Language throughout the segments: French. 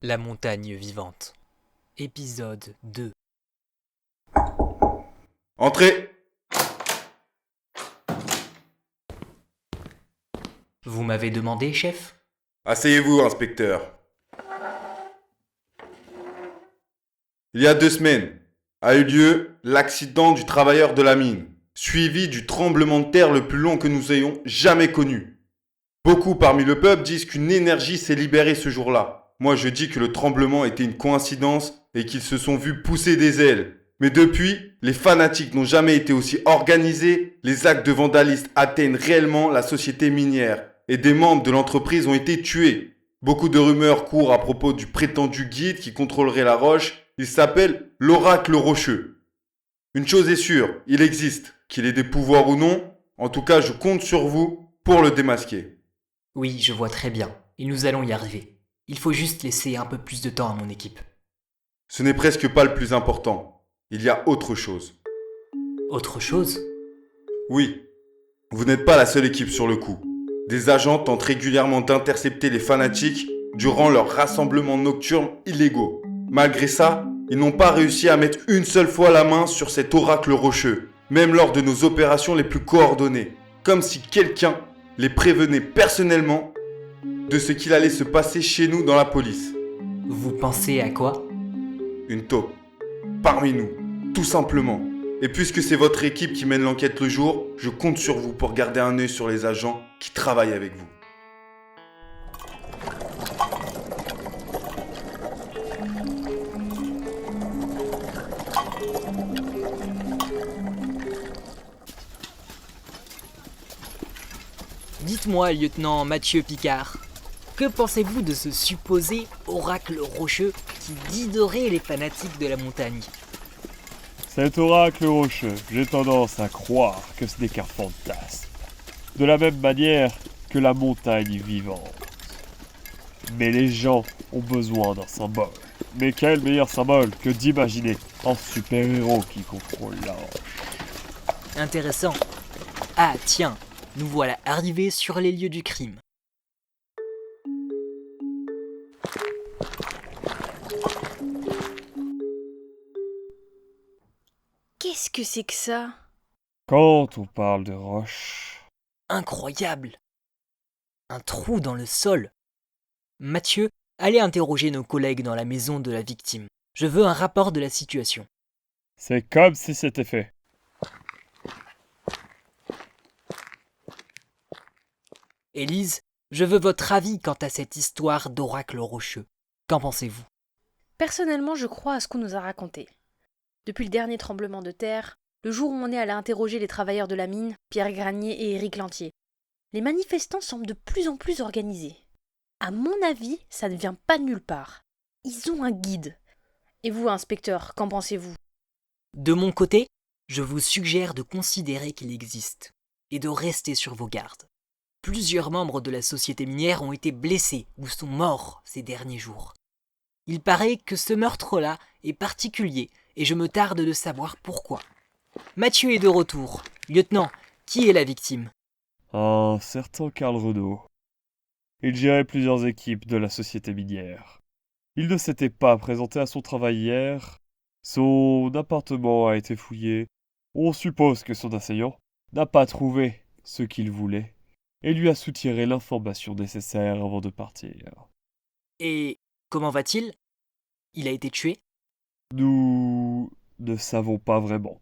La montagne vivante. Épisode 2. Entrez! Vous m'avez demandé, chef ? Asseyez-vous, inspecteur. Il y a 2 semaines a eu lieu l'accident du travailleur de la mine, suivi du tremblement de terre le plus long que nous ayons jamais connu. Beaucoup parmi le peuple disent qu'une énergie s'est libérée ce jour-là. Moi, je dis que le tremblement était une coïncidence et qu'ils se sont vus pousser des ailes. Mais depuis, les fanatiques n'ont jamais été aussi organisés, les actes de vandalisme atteignent réellement la société minière et des membres de l'entreprise ont été tués. Beaucoup de rumeurs courent à propos du prétendu guide qui contrôlerait la roche. Il s'appelle l'Oracle Rocheux. Une chose est sûre, il existe, qu'il ait des pouvoirs ou non. En tout cas, je compte sur vous pour le démasquer. Oui, je vois très bien. Et nous allons y arriver. Il faut juste laisser un peu plus de temps à mon équipe. Ce n'est presque pas le plus important. Il y a autre chose. Autre chose ? Oui, vous n'êtes pas la seule équipe sur le coup. Des agents tentent régulièrement d'intercepter les fanatiques durant leurs rassemblements nocturnes illégaux. Malgré ça, ils n'ont pas réussi à mettre une seule fois la main sur cet oracle rocheux, même lors de nos opérations les plus coordonnées. Comme si quelqu'un les prévenait personnellement de ce qu'il allait se passer chez nous dans la police. Vous pensez à quoi ? Une taupe. Parmi nous. Tout simplement. Et puisque c'est votre équipe qui mène l'enquête le jour, je compte sur vous pour garder un œil sur les agents qui travaillent avec vous. Dites-moi, lieutenant Mathieu Picard, que pensez-vous de ce supposé oracle rocheux qui guiderait les fanatiques de la montagne ? Cet oracle rocheux, j'ai tendance à croire que ce n'est qu'un fantasme. De la même manière que la montagne vivante. Mais les gens ont besoin d'un symbole. Mais quel meilleur symbole que d'imaginer un super-héros qui contrôle la roche. Intéressant. Ah tiens, nous voilà arrivés sur les lieux du crime. Qu'est-ce que c'est que ça ? Quand on parle de roche... Incroyable ! Un trou dans le sol. Mathieu, allez interroger nos collègues dans la maison de la victime. Je veux un rapport de la situation. C'est comme si c'était fait. Élise, je veux votre avis quant à cette histoire d'oracle rocheux. Qu'en pensez-vous ? Personnellement, je crois à ce qu'on nous a raconté. Depuis le dernier tremblement de terre, le jour où on est allé interroger les travailleurs de la mine, Pierre Granier et Éric Lantier, les manifestants semblent de plus en plus organisés. À mon avis, ça ne vient pas de nulle part. Ils ont un guide. Et vous, inspecteur, qu'en pensez-vous ? De mon côté, je vous suggère de considérer qu'il existe et de rester sur vos gardes. Plusieurs membres de la société minière ont été blessés ou sont morts ces derniers jours. Il paraît que ce meurtre-là est particulier et je me tarde de savoir pourquoi. Mathieu est de retour. Lieutenant, qui est la victime ? Un certain Karl Renaud. Il gérait plusieurs équipes de la société minière. Il ne s'était pas présenté à son travail hier. Son appartement a été fouillé. On suppose que son assaillant n'a pas trouvé ce qu'il voulait et lui a soutiré l'information nécessaire avant de partir. Et comment va-t-il ? Il a été tué ? Nous ne savons pas vraiment.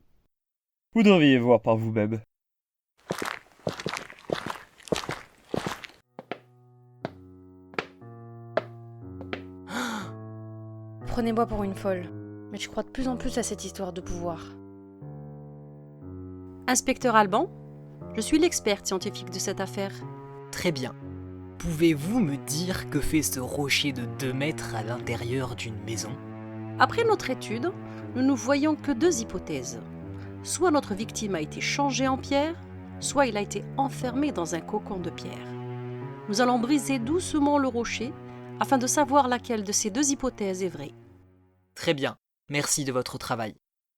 Vous devriez voir par vous-même. Prenez-moi pour une folle, mais je crois de plus en plus à cette histoire de pouvoir. Inspecteur Alban, je suis l'experte scientifique de cette affaire. Très bien. Pouvez-vous me dire que fait ce rocher de 2 mètres à l'intérieur d'une maison ? Après notre étude, nous ne voyons que 2 hypothèses. Soit notre victime a été changée en pierre, soit il a été enfermé dans un cocon de pierre. Nous allons briser doucement le rocher afin de savoir laquelle de ces deux hypothèses est vraie. Très bien, merci de votre travail.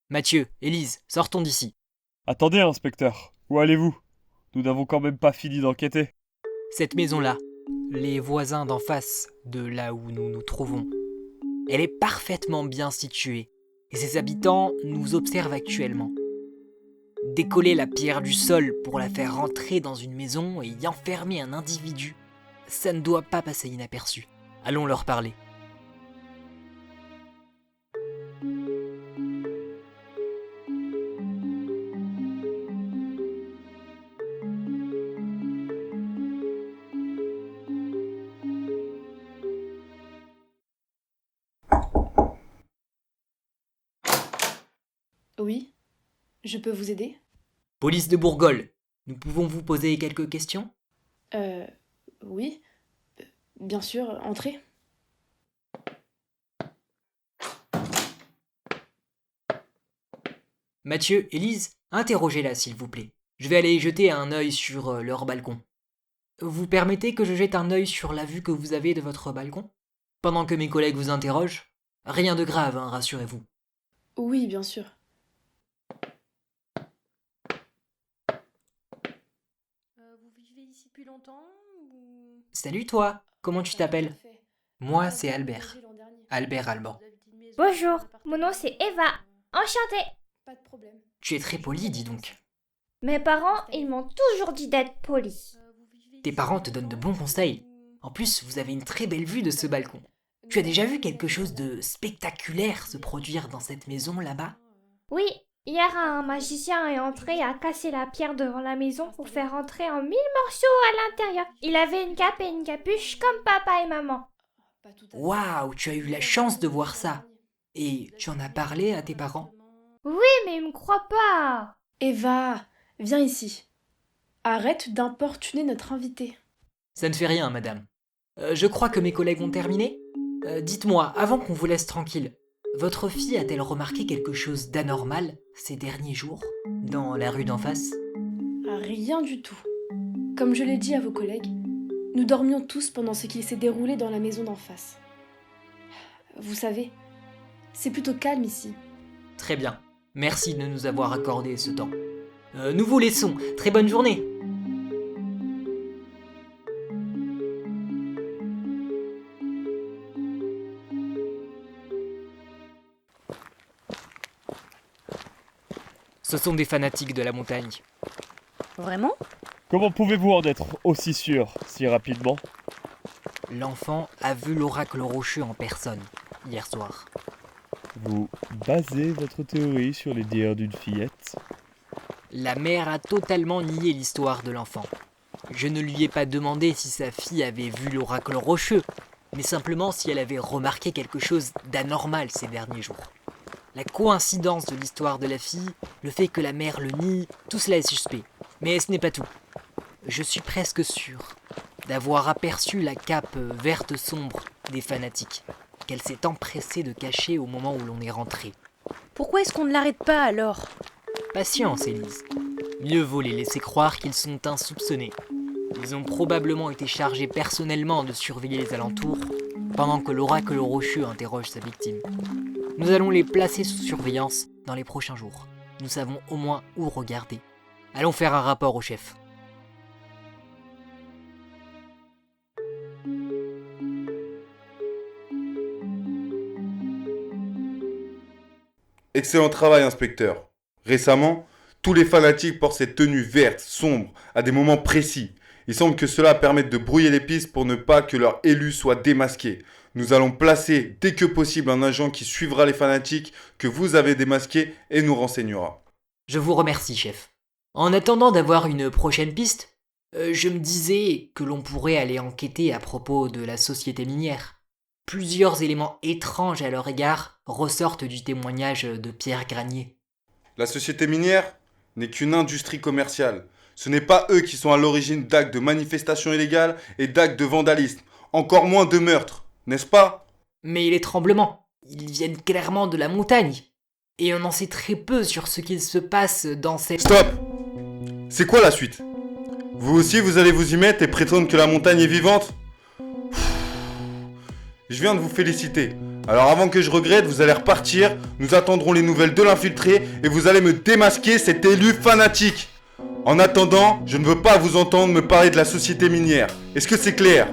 Mathieu, Élise, sortons d'ici. Attendez, inspecteur, où allez-vous? Nous n'avons quand même pas fini d'enquêter. Cette maison-là, les voisins d'en face de là où nous nous trouvons, elle est parfaitement bien située et ses habitants nous observent actuellement. Décoller la pierre du sol pour la faire rentrer dans une maison et y enfermer un individu, ça ne doit pas passer inaperçu. Allons leur parler. Oui, je peux vous aider? Police de Bourgogne, nous pouvons vous poser quelques questions? Oui. Bien sûr, entrez. Mathieu, Élise, interrogez-la s'il vous plaît. Je vais aller y jeter un œil sur leur balcon. Vous permettez que je jette un œil sur la vue que vous avez de votre balcon? Pendant que mes collègues vous interrogent? Rien de grave, hein, rassurez-vous. Oui, bien sûr. Vous vivez ici depuis longtemps ou... Salut toi, comment tu t'appelles? Moi, c'est Albert. Albert Alban. Bonjour, mon nom c'est Eva. Enchantée. Pas de problème. Tu es très poli, dis donc. Mes parents, ils m'ont toujours dit d'être poli. Tes parents te donnent de bons conseils. En plus, vous avez une très belle vue de ce balcon. Tu as déjà vu quelque chose de spectaculaire se produire dans cette maison là-bas? Oui, hier un magicien est entré et a cassé la pierre devant la maison pour faire entrer en 1000 morceaux à l'intérieur. Il avait une cape et une capuche comme papa et maman. Waouh, tu as eu la chance de voir ça. Et tu en as parlé à tes parents? Oui, mais ils me croient pas. Eva, viens ici. Arrête d'importuner notre invité. Ça ne fait rien, madame. Je crois que mes collègues ont terminé. Dites-moi, avant qu'on vous laisse tranquille, votre fille a-t-elle remarqué quelque chose d'anormal ces derniers jours, dans la rue d'en face? Rien du tout. Comme je l'ai dit à vos collègues, nous dormions tous pendant ce qui s'est déroulé dans la maison d'en face. Vous savez, c'est plutôt calme ici. Très bien. Merci de nous avoir accordé ce temps. Nous vous laissons. Très bonne journée. Ce sont des fanatiques de la montagne. Vraiment? Comment pouvez-vous en être aussi sûr si rapidement? L'enfant a vu l'oracle rocheux en personne, hier soir. Vous basez votre théorie sur les dires d'une fillette? La mère a totalement nié l'histoire de l'enfant. Je ne lui ai pas demandé si sa fille avait vu l'oracle rocheux, mais simplement si elle avait remarqué quelque chose d'anormal ces derniers jours. La coïncidence de l'histoire de la fille, le fait que la mère le nie, tout cela est suspect. Mais ce n'est pas tout. Je suis presque sûr d'avoir aperçu la cape verte sombre des fanatiques, qu'elle s'est empressée de cacher au moment où l'on est rentré. Pourquoi est-ce qu'on ne l'arrête pas alors? Patience, Élise. Mieux vaut les laisser croire qu'ils sont insoupçonnés. Ils ont probablement été chargés personnellement de surveiller les alentours, pendant que l'oracle rocheux interroge sa victime. Nous allons les placer sous surveillance dans les prochains jours. Nous savons au moins où regarder. Allons faire un rapport au chef. Excellent travail, inspecteur. Récemment, tous les fanatiques portent cette tenue verte, sombre, à des moments précis. Il semble que cela permette de brouiller les pistes pour ne pas que leur élu soit démasqué. Nous allons placer dès que possible un agent qui suivra les fanatiques que vous avez démasqués et nous renseignera. Je vous remercie, chef. En attendant d'avoir une prochaine piste, je me disais que l'on pourrait aller enquêter à propos de la société minière. Plusieurs éléments étranges à leur égard ressortent du témoignage de Pierre Granier. La société minière n'est qu'une industrie commerciale. Ce n'est pas eux qui sont à l'origine d'actes de manifestations illégales et d'actes de vandalisme, encore moins de meurtres, n'est-ce pas? Mais les tremblements, ils viennent clairement de la montagne. Et on en sait très peu sur ce qu'il se passe dans cette... Stop! C'est quoi la suite? Vous aussi vous allez vous y mettre et prétendre que la montagne est vivante? je viens de vous féliciter. Alors avant que je regrette, vous allez repartir, nous attendrons les nouvelles de l'infiltré et vous allez me démasquer cet élu fanatique. En attendant, je ne veux pas vous entendre me parler de la société minière. Est-ce que c'est clair ?